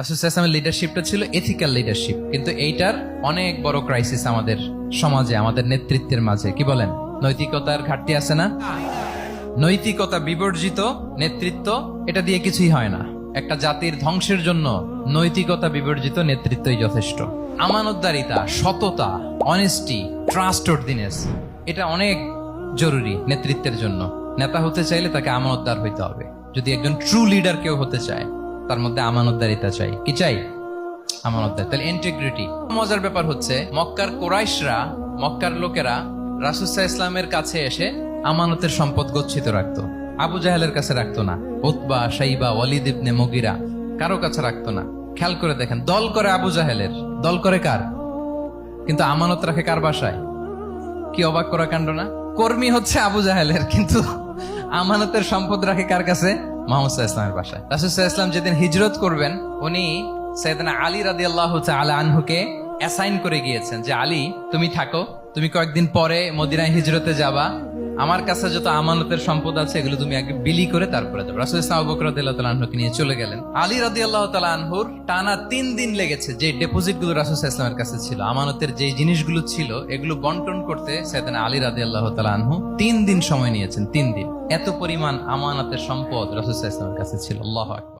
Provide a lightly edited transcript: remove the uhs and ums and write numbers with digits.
রাসূল সাল্লাল্লাহু আলাইহি ওয়াসাল্লামের লিডারশিপটা ছিল এথিক্যাল লিডারশিপ, কিন্তু এইটার অনেক বড় ক্রাইসিস আমাদের সমাজে, আমাদের নেতৃত্বের মাঝে। কি বলেন? নৈতিকতার ঘাটতি আছে না? নৈতিকতা বিবর্জিত নেতৃত্ব, এটা দিয়ে কিছুই হয় না। একটা জাতির ধ্বংসের জন্য নৈতিকতা বিবর্জিত নেতৃত্বই যথেষ্ট। আমানতদারিতা, সততা, অনেস্টি, ট্রাস্টওয়ার্দিনেস, এটা অনেক জরুরি নেতৃত্বের জন্য। নেতা হতে চাইলে তাকে আমানতদার হইতে হবে। যদি একজন ট্রু লিডার কেউ হতে চায়, তার মধ্যে আমানতদারিতা চাই। কি চাই? আমানতদার, তাহলে ইন্টিগ্রিটি। মজার ব্যাপার হচ্ছে, মক্কার কোরাইশরা, মক্কার লোকেরা রাসূল সাল্লাল্লাহু আলাইহি ওয়াসাল্লামের কাছে এসে আমানতের সম্পদ গচ্ছিত রাখতো। আবু জাহেলের কাছে রাখতো না, উতবা, শাইবা, ওয়ালিদ ইবনে মুগিরা, কারো কাছে রাখতো না। খেয়াল করে দেখেন, দল করে আবু জাহেলের, দল করে কার? কিন্তু আমানত রাখে কার বাসায়? কি অবাক করা কাণ্ড না? কর্মী হচ্ছে আবু জাহেলের, কিন্তু আমানতের সম্পদ রাখে কার কাছে? মুহাম্মদ সাল্লাল্লাহু আলাইহি ওয়াসাল্লামের বাসায়। রাসূল সাল্লাল্লাহু আলাইহি ওয়াসাল্লাম যেদিন হিজরত করবেন, উনি সাইয়েদনা আলী রাদিয়াল্লাহু তাআলা আনহুকে অ্যাসাইন করে গিয়েছেন যে, আলী তুমি থাকো, তুমি কয়েকদিন পরে মদিনায় হিজরতে যাবা, আমার কাছে যত আমানতের সম্পদ আছে এগুলো তুমি আগে বিলি করে তারপরে যাবে। রাসূল সাল্লাল্লাহু আবু বকর রাদিয়াল্লাহু তাআলা আনহুকে নিয়ে চলে গেলেন। আলী রাদিয়াল্লাহু তাআলা আনহুর টানা 3 দিন লেগেছে যে ডেপোজিট গুলো রাসূল সাল্লাল্লাহু আলাইহি ওয়াসাল্লামের কাছে ছিল, আমানতের যে জিনিসগুলো ছিল, এগুলো বন্টন করতে সাইয়েদনা আলী রাদিয়াল্লাহু তাআলা আনহু 3 দিন সময় নিয়েছেন। 3 দিন। এত পরিমাণ আমানতের সম্পদ রাসূল সাল্লাল্লাহু আলাইহি ওয়াসাল্লামের কাছে ছিল। আল্লাহু আকবার।